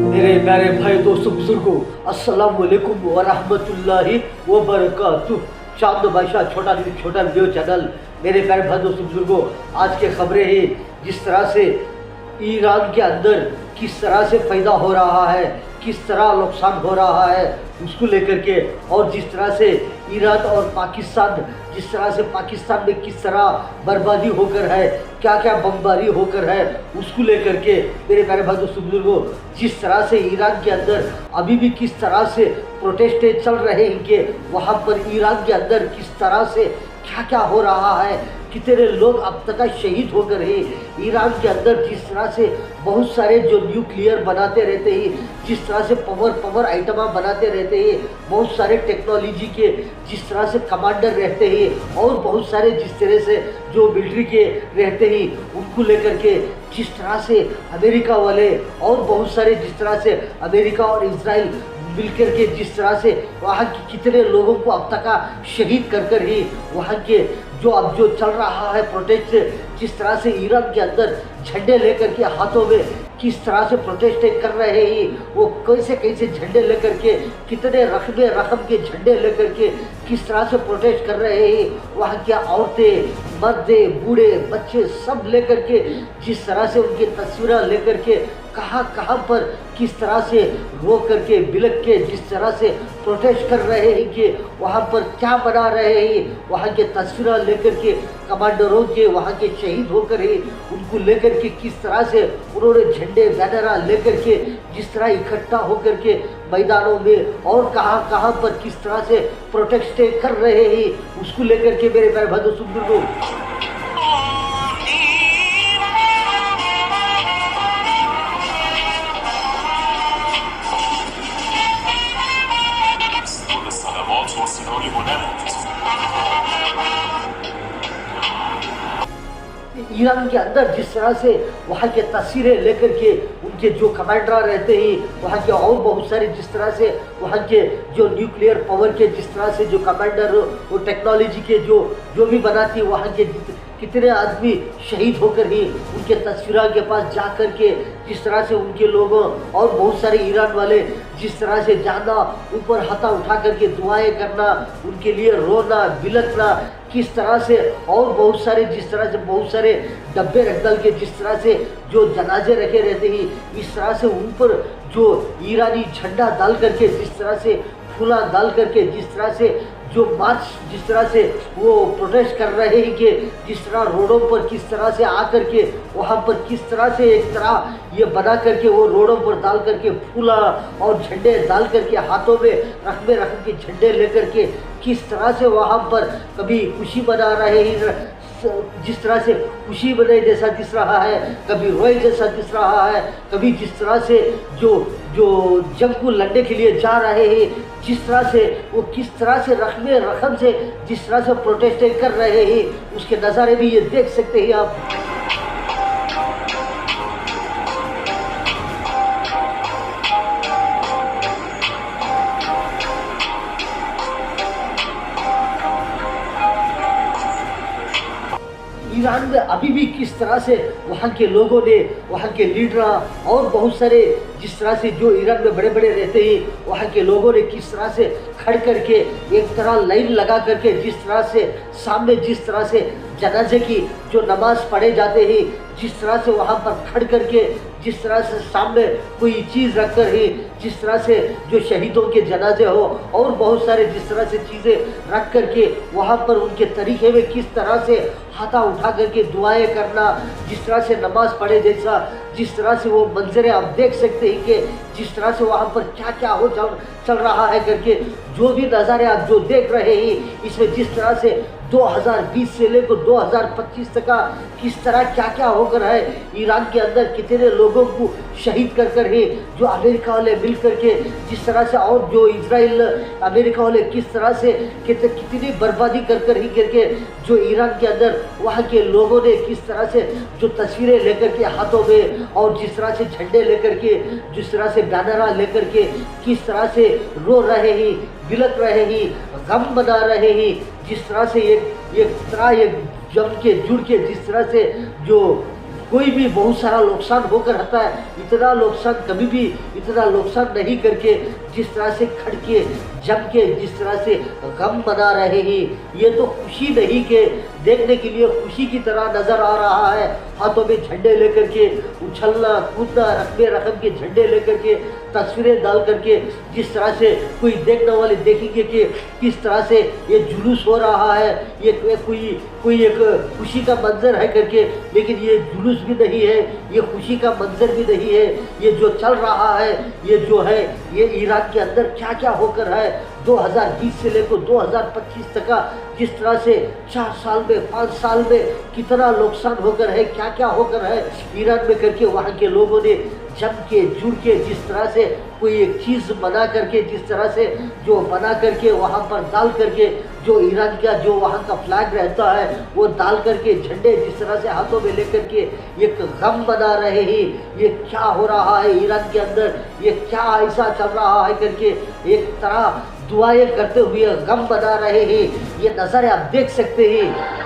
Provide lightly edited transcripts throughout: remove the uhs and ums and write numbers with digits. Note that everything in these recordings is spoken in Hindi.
मेरे प्यारे भाई दोस्तों बुजुर्गों, अस्सलाम वालेकुम व रहमतुल्लाहि व बरकातुहू। चांद बादशाह छोटा वीडियो चैनल। मेरे प्यारे भाई दोस्तों बुजुर्गों, आज की खबरें हैं जिस तरह से ईरान के अंदर किस तरह से फ़ायदा हो रहा है, किस तरह नुकसान हो रहा है उसको लेकर के, और जिस तरह से ईरान और पाकिस्तान, जिस तरह से पाकिस्तान में किस तरह बर्बादी होकर है, क्या क्या बमबारी होकर है उसको लेकर के मेरे प्यारे भाई दोस्तों बुजुर्गों, जिस तरह से ईरान के अंदर अभी भी किस तरह से प्रोटेस्ट चल रहे हैं कि वहाँ पर ईरान के अंदर किस तरह से क्या क्या हो रहा है, कितने लोग अब तक शहीद होकर हैं। ईरान के अंदर जिस तरह से बहुत सारे जो न्यूक्लियर बनाते रहते हैं, जिस तरह से पावर आइटम बनाते रहते हैं, बहुत सारे टेक्नोलॉजी के जिस तरह से कमांडर रहते हैं, और बहुत सारे जिस तरह से जो मिलिट्री के रहते हैं उनको लेकर के जिस तरह से अमेरिका वाले और बहुत सारे जिस तरह से अमेरिका और इजराइल मिलकर के जिस तरह से वहाँ के कितने लोगों को अब तक शहीद कर ही वहाँ के जो चल रहा है प्रोटेस्ट, जिस तरह से ईरान के अंदर झंडे लेकर के हाथों में किस तरह से प्रोटेस्ट कर रहे हैं, वो कैसे कैसे झंडे लेकर के, कितने रकम के झंडे लेकर के किस तरह से प्रोटेस्ट कर रहे हैं। वहाँ की औरतें, मर्द, बूढ़े, बच्चे सब लेकर के जिस तरह से उनकी तस्वीरें लेकर के कहाँ पर किस तरह से रो करके बिलक के जिस तरह से प्रोटेस्ट कर रहे हैं कि वहाँ पर क्या बना रहे हैं, वहाँ के तस्वीरें लेकर के कमांडरों के वहाँ के शहीद होकर ही उनको लेकर के किस तरह से उन्होंने झंडे बैनर लेकर के जिस तरह इकट्ठा होकर के मैदानों में और कहाँ पर किस तरह से प्रोटेस्ट कर रहे हैं उसको लेकर के मेरे प्यारे भाई दोस्तों ईरान के अंदर जिस तरह से वहाँ के तस्वीरें लेकर के उनके जो कमांडर रहते हैं, वहाँ के और बहुत सारे जिस तरह से वहाँ के जो न्यूक्लियर पावर के जिस तरह से जो कमांडर वो टेक्नोलॉजी के जो भी बनाती है, वहाँ के कितने आदमी शहीद होकर ही उनके तस्वीरों के पास जा कर के जिस तरह से उनके लोगों और बहुत सारे ईरान वाले जिस तरह से जाना, ऊपर हाथ उठा करके दुआएं करना, उनके लिए रोना बिलखना किस तरह से, और बहुत सारे जिस तरह से बहुत सारे डब्बे रख डाल के जिस तरह से जो जनाजे रखे रहते हैं, इस तरह से उन पर जो ईरानी झंडा डाल करके जिस तरह से फूला डाल करके जिस तरह से जो मार्च जिस तरह से वो प्रोटेस्ट कर रहे हैं कि जिस तरह रोडों पर किस तरह से आकर के वहाँ पर किस तरह से एक तरह ये बना करके वो रोडों पर डाल करके फूला और झंडे डाल करके हाथों में रख के झंडे लेकर के किस तरह से वहाँ पर कभी खुशी मना रहे हैं, जिस तरह से खुशी मनाए जैसा दिख रहा है, कभी रोए जैसा दिख रहा है, कभी जिस तरह से जो जंग को लड़ने के लिए जा रहे हैं, जिस तरह से वो किस तरह से रकम से जिस तरह से प्रोटेस्ट कर रहे हैं, उसके नज़ारे भी ये देख सकते हैं आप। ईरान में अभी भी किस तरह से वहाँ के लोगों ने, वहाँ के लीडर और बहुत सारे जिस तरह से जो ईरान में बड़े रहते हैं, वहाँ के लोगों ने किस तरह से खड़ करके एक तरह लाइन लगा करके जिस तरह से सामने जिस तरह से जनाजे की जो नमाज पढ़े जाते हैं, जिस तरह से वहाँ पर खड़ करके जिस तरह से सामने कोई चीज़ रख कर ही जिस तरह से जो शहीदों के जनाजे हो और बहुत सारे जिस तरह से चीज़ें रख करके वहाँ पर उनके तरीके में किस तरह से हाथा उठा करके दुआएं करना, जिस तरह से नमाज पढ़े जैसा जिस तरह से वो मंजरे आप देख सकते हैं कि जिस तरह से वहाँ पर क्या क्या हो चल रहा है करके जो भी नज़ारे आप जो देख रहे हैं, इसमें जिस तरह से 2020 से लेकर 2025 तक का किस तरह क्या क्या होकर है ईरान के अंदर, कितने लोगों को शहीद कर ही जो अमेरिका वाले मिल करके जिस तरह से और जो इजराइल अमेरिका वाले किस तरह से कितनी बर्बादी कर ही करके जो ईरान के अंदर वहाँ के लोगों ने किस तरह से जो तस्वीरें लेकर के हाथों में और जिस तरह से झंडे लेकर के जिस तरह से बैनर लेकर के किस तरह से रो रहे हैं, बिलख रहे हैं, गम मना रहे हैं, जिस तरह से एक तरह एक जम के जुड़ के जिस तरह से जो कोई भी बहुत सारा नुकसान होकर रहता है, इतना नुकसान कभी भी इतना नुकसान नहीं करके जिस तरह से खड़ के जम के जिस तरह से गम मना रहे हैं, ये तो खुशी नहीं के देखने के लिए खुशी की तरह नजर आ रहा है। हाथों में झंडे लेकर के उछलना कूदना, रकबे रकम के झंडे लेकर के तस्वीरें डाल करके जिस तरह से कोई देखने वाले देखेंगे कि किस तरह से ये जुलूस हो रहा है, ये कोई एक खुशी का मंजर है करके, लेकिन ये जुलूस भी नहीं है, ये खुशी का मंजर भी नहीं है। ये जो चल रहा है, ये जो है, ये ईरान के अंदर क्या क्या होकर है 2020 से लेकर 2025 तक का, जिस तरह से 4 साल में 5 साल में कितना नुकसान होकर है, क्या क्या होकर है ईरान में करके, वहाँ के लोगों ने जम के जुड़ के जिस तरह से कोई एक चीज़ बना करके, जिस तरह से जो बना करके वहाँ पर डाल करके, जो ईरान का जो वहाँ का फ्लैग रहता है वो डाल करके झंडे जिस तरह से हाथों में लेकर के एक गम बना रहे हैं। ये क्या हो रहा है ईरान के अंदर, ये क्या ऐसा चल रहा है करके एक तरह दुआएं करते हुए गम बना रहे हैं। ये नज़ारे आप देख सकते हैं।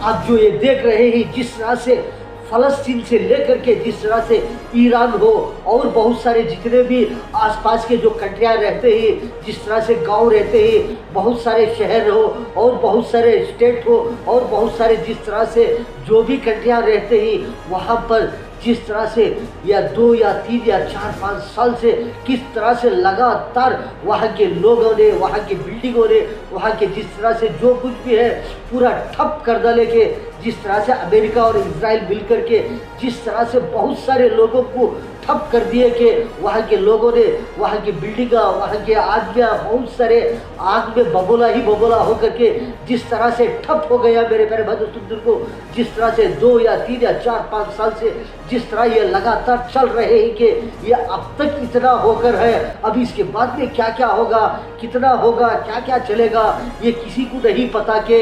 आप जो ये देख रहे हैं जिस तरह से फ़लस्तीन से लेकर के जिस तरह से ईरान हो और बहुत सारे जितने भी आसपास के जो कंट्रियाँ रहते हैं, जिस तरह से गांव रहते हैं, बहुत सारे शहर हो और बहुत सारे स्टेट हो और बहुत सारे जिस तरह से जो भी कंट्रियाँ रहते हैं, वहाँ पर जिस तरह से या 2 या 3 या 4 5 साल से किस तरह से लगातार वहाँ के लोगों ने, वहाँ की बिल्डिंगों ने, वहाँ के जिस तरह से जो कुछ भी है पूरा ठप कर डाले के, जिस तरह से अमेरिका और इजराइल मिलकर के जिस तरह से बहुत सारे लोगों को ठप कर दिए कि वहाँ के लोगों ने, वहाँ की बिल्डिंगा, वहाँ के आदमियाँ बहुत सारे आग में बबोला ही बबोला होकर के जिस तरह से ठप हो गया मेरे प्यारे भाई दोस्तों को, जिस तरह से 2 या 3 या 4 5 साल से जिस तरह ये लगातार चल रहे हैं कि ये अब तक इतना होकर है, अब इसके बाद में क्या क्या होगा, कितना होगा, क्या क्या चलेगा, ये किसी को नहीं पता के।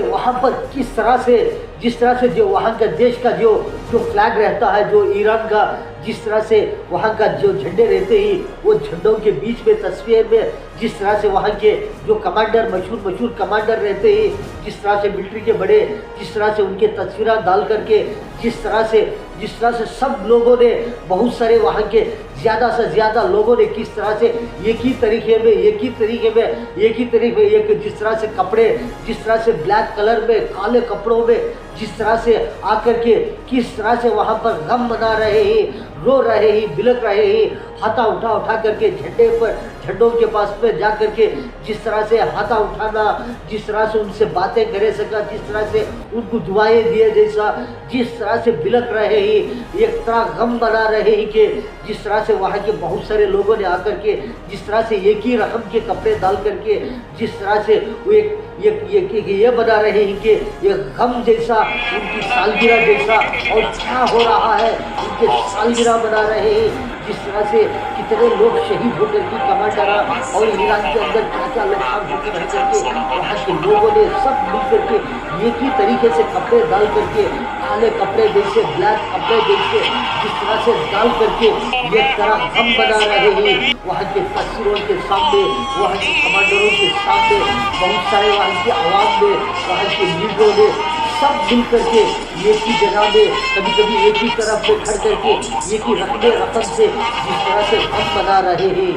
वहाँ पर किस तरह से जिस तरह से जो वहाँ का देश का जो फ्लैग रहता है, जो ईरान का जिस तरह से वहाँ का जो झंडे रहते हैं, वो झंडों के बीच में तस्वीर में जिस तरह से वहाँ के जो कमांडर मशहूर कमांडर रहते हैं, जिस तरह से मिलिट्री के बड़े जिस तरह से उनके तस्वीरें डाल करके जिस तरह से सब लोगों ने, बहुत सारे वहाँ के ज़्यादा से ज़्यादा लोगों ने किस तरह से एक ही तरीके में एक जिस तरह से कपड़े, जिस तरह से ब्लैक कलर में, काले कपड़ों में जिस तरह से आकर के किस तरह से वहाँ पर गम मना रहे हैं, रो रहे हैं, बिलख रहे हैं, हाथा उठा करके झंडों के पास में जा करके जिस तरह से हाथा उठाना, जिस तरह से उनसे बातें करे सका, जिस तरह से उनको दुआएं दिए जैसा, जिस तरह से बिलख रहे हैं, एक तरह गम बना रहे हैं कि जिस तरह से वहाँ के बहुत सारे लोगों ने आकर के जिस तरह से एक ही रकम के कपड़े डाल करके जिस तरह से वो एक ये बना रहे हैं कि ये गम जैसा, उनकी सालगिरह जैसा, और क्या हो रहा है उनके सालगिरह बना रहे हैं, जिस तरह से कितने लोग शहीद होकर की कमांडर और ईरान के अंदर क्या क्या नुकसान होकर रह करके वहाँ के लोगों ने सब मिल करके एक ही तरीके से कपड़े डाल करके, काले कपड़े जैसे, ब्लैक कपड़े जैसे जिस तरह से डाल करके एक तरह गम बना रहे हैं वहाँ के तस्वीरों के सामने, वहाँ के कमांडरों के सामने, बहुत सारे वहाँ की आवाम में, वहाँ के लीडरों ने सब मिल करके एक ही जगह में, कभी कभी एक ही तरफ में खड़ करके एक ही रकम से जिस तरह से गम बना रहे हैं,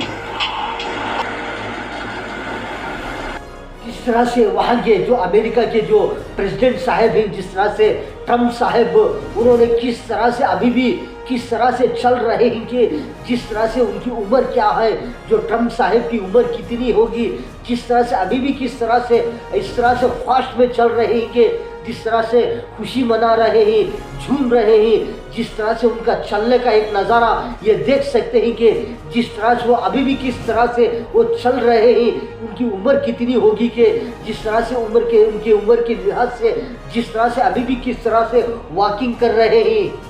जिस तरह से वहाँ के जो अमेरिका के जो प्रेसिडेंट साहब हैं जिस तरह से ट्रम्प साहब उन्होंने किस तरह से अभी भी किस तरह से चल रहे हैं कि जिस तरह से उनकी उम्र क्या है, जो ट्रम्प साहब की उम्र कितनी होगी, जिस तरह से अभी भी किस तरह से इस तरह से फास्ट में चल रहे हैं कि जिस तरह से खुशी मना रहे हैं, झूम रहे हैं, जिस तरह से उनका चलने का एक नज़ारा ये देख सकते हैं कि जिस तरह से वो अभी भी किस तरह से वो चल रहे हैं, उनकी उम्र कितनी होगी कि जिस तरह से उनकी उम्र के लिहाज से जिस तरह से अभी भी किस तरह से वॉकिंग कर रहे हैं।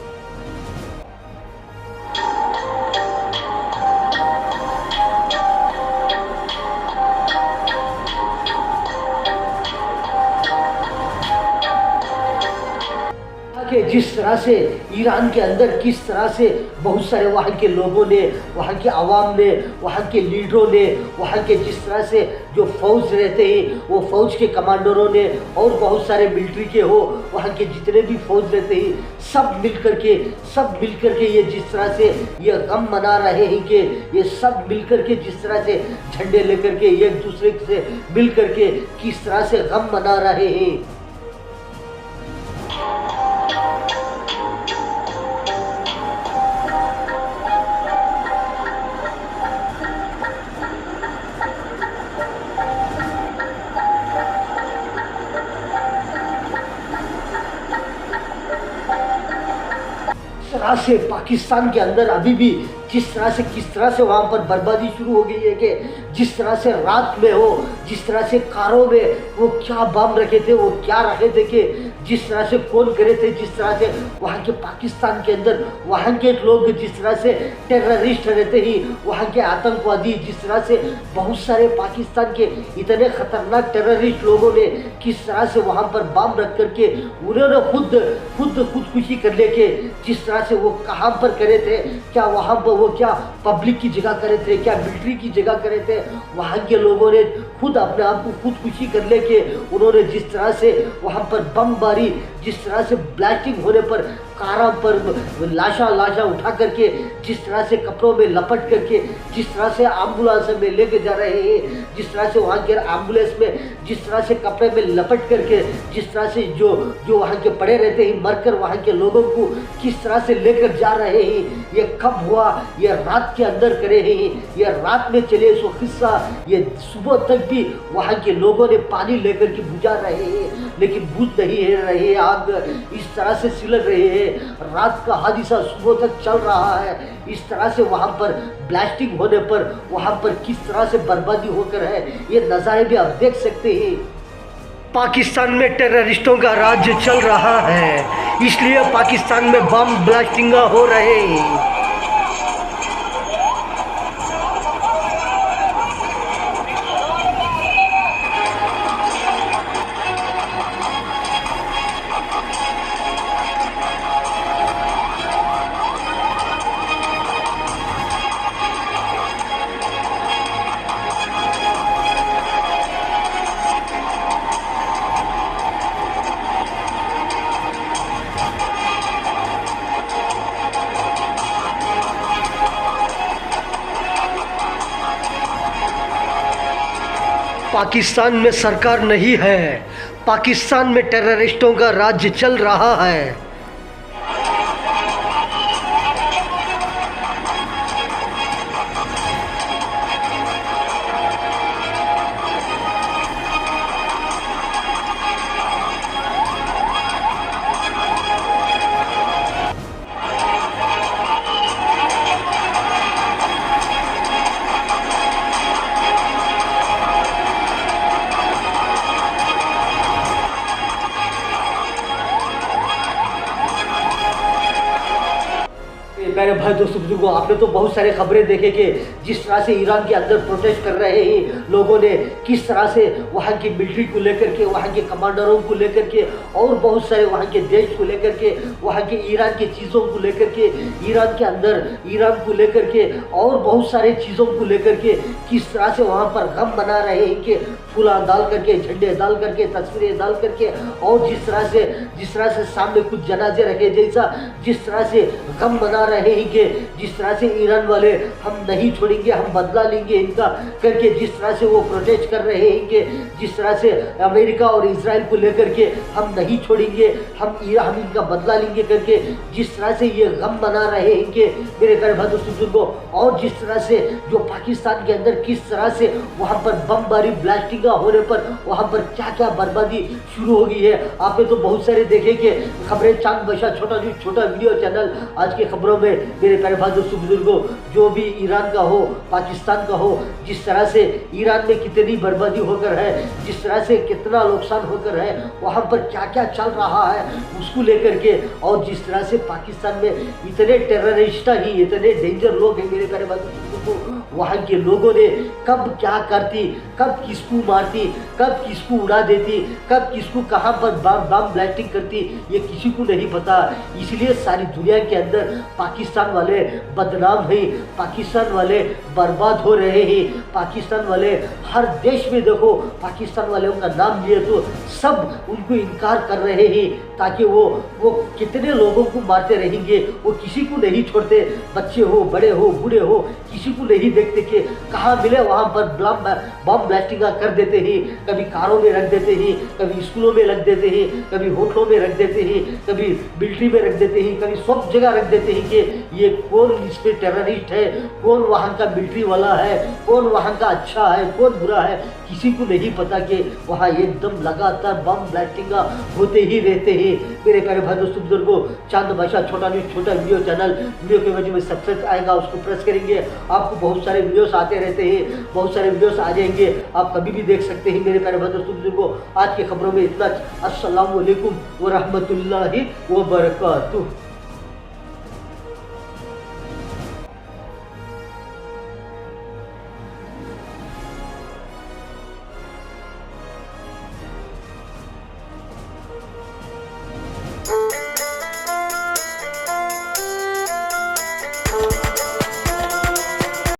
कि जिस तरह से ईरान के अंदर किस तरह से बहुत सारे वहाँ के लोगों ने, वहाँ के आवाम ने, वहाँ के लीडरों ने, वहाँ के जिस तरह से जो फ़ौज रहते हैं वो फ़ौज के कमांडरों ने और बहुत सारे मिलिट्री के हो, वहाँ के जितने भी फ़ौज रहते हैं सब मिल कर के ये जिस तरह से ये गम मना रहे हैं कि ये सब मिल कर के जिस तरह से झंडे लेकर के एक दूसरे से मिल कर के किस तरह से गम मना रहे हैं। तरह से पाकिस्तान के अंदर अभी भी जिस तरह से किस तरह से वहाँ पर बर्बादी शुरू हो गई है कि जिस तरह से रात में हो, जिस तरह से कारों में वो क्या बम रखे थे, वो क्या रखे थे कि जिस तरह से कौन करे थे, जिस तरह से वहाँ के पाकिस्तान के अंदर वहाँ के लोग जिस तरह से टेररिस्ट रहते ही, वहाँ के आतंकवादी जिस तरह से बहुत सारे पाकिस्तान के इतने खतरनाक टेररिस्ट लोगों ने किस तरह से वहाँ पर बम रख करके उन्होंने खुदकुशी कर लेके जिस तरह से वो कहाँ पर करे थे, क्या वहाँ पर वो क्या पब्लिक की जगह करे थे, क्या मिलिट्री की जगह करे थे, वहाँ के लोगों ने खुद अपने आप को खुदकुशी कर लेके उन्होंने जिस तरह से वहाँ पर बमबारी, जिस तरह से ब्लास्टिंग होने पर कारों पर लाशा उठा करके जिस तरह से कपड़ों में लपट करके जिस तरह से एम्बुलेंस में लेके जा रहे हैं, जिस तरह से वहाँ के एम्बुलेंस में जिस तरह से कपड़े में लपट करके जिस तरह से जो वहाँ के पड़े रहते हैं मरकर वहाँ के लोगों को किस तरह से लेकर जा रहे हैं। ये कब हुआ? ये रात के अंदर करे हैं, ये रात में चले सो किस्सा, ये सुबह तक भी वहाँ के लोगों ने पानी लेकर के बुझा रहे हैं लेकिन बुझ नहीं रही आग, इस तरह से सिलक रही है। रात का हादिसा सुबह तक चल रहा है। इस तरह से वहाँ पर ब्लास्टिंग होने पर वहाँ पर किस तरह से बर्बादी होकर है, ये नज़ारे भी आप देख सकते हैं। पाकिस्तान में टेररिस्टों का राज चल रहा है, इसलिए पाकिस्तान में बम ब्लास्टिंग हो रहे हैं। पाकिस्तान में सरकार नहीं है, पाकिस्तान में टेररिस्टों का राज्य चल रहा है। मेरे भाई दोस्तों बुजुर्गों, आपने तो बहुत सारे खबरें देखे कि जिस तरह से ईरान के अंदर प्रोटेस्ट कर रहे हैं लोगों ने, किस तरह से वहाँ की मिलिट्री को लेकर के, वहाँ के कमांडरों को लेकर के और बहुत सारे वहाँ के देश को लेकर के, वहाँ के ईरान की चीज़ों को लेकर के, ईरान के अंदर ईरान को लेकर के और बहुत सारे चीज़ों को लेकर के किस तरह से वहाँ पर गम मना रहे हैं कि फूला डाल करके, झंडे डाल करके, तस्वीरें डाल करके, और जिस तरह से सामने कुछ जनाजे रखे जैसा, जिस तरह से गम मना रहे हैं कि जिस तरह से ईरान वाले हम नहीं छोड़ेंगे, हम बदला लेंगे इनका करके, जिस तरह से वो प्रोटेस्ट कर रहे हैं कि जिस तरह से अमेरिका और इजराइल को लेकर के हम नहीं छोड़ेंगे, हम इनका बदला लेंगे करके, जिस तरह से ये गम मना रहे हैं कि मेरे प्यारे भाई बुजुर्गों, और जिस तरह से जो पाकिस्तान के अंदर किस तरह से वहाँ पर बमबारी ब्लास्टिंग होने पर वहाँ पर क्या क्या बर्बादी शुरू हो गई है। आपने तो बहुत सारे देखे कि खबरें, चांद बादशाह छोटा वीडियो चैनल आज की खबरों में मेरे प्यारे भाई बुजुर्गों, जो भी ईरान का हो, पाकिस्तान का हो, जिस तरह से ईरान में कितनी बर्बादी होकर है, जिस तरह से कितना नुकसान होकर है, वहाँ पर क्या क्या चल रहा है उसको लेकर के, और जिस तरह से पाकिस्तान में इतने टेररिस्ट ही, इतने डेंजर लोग हैं मेरे प्यारे भाई बुजुर्गों, वहाँ के लोगों ने कब क्या करती, कब किसको मारती, कब किसको उड़ा देती, कब किसको कहाँ पर बम ब्लास्टिंग करती, ये किसी को नहीं पता। इसलिए सारी दुनिया के अंदर पाकिस्तान वाले बदनाम हैं, पाकिस्तान वाले बर्बाद हो रहे हैं, पाकिस्तान वाले हर देश में देखो पाकिस्तान वाले का नाम लिए तो सब उनको इनकार कर रहे हैं, ताकि वो कितने लोगों को मारते रहेंगे, वो किसी को नहीं छोड़ते, बच्चे हो, बड़े हो, बूढ़े हो, किसी को नहीं देखते कि कहाँ मिले वहाँ पर बम ब्लास्टिंग कर देते हैं, कभी कारों में रख देते हैं, कभी स्कूलों में रख देते हैं, कभी होटलों में रख देते हैं, कभी मिलिट्री में रख देते हैं, कभी सब जगह रख देते हैं कि ये कौन इस पे टेररिस्ट है, कौन वहाँ का मिलिट्री वाला है, कौन वहाँ का अच्छा है, कौन बुरा है, किसी को नहीं पता कि वहाँ एकदम लगातार बम ब्लास्टिंग होते ही रहते हैं। मेरे प्यारे भाई दोस्तों बुजुर्गों, चांद बादशाह छोटा वीडियो चैनल, वीडियो के वजह में सब्सक्राइब आएगा, उसको प्रेस करेंगे, आपको बहुत सारे वीडियोस आते रहते हैं, बहुत सारे वीडियोस आ जाएंगे, आप कभी भी देख सकते हैं। मेरे प्यारे भाई दोस्तों बुजुर्गों, आज की खबरों में इतना। अस्सलाम वालेकुम व रहमतुल्लाहि व बरकातुहू।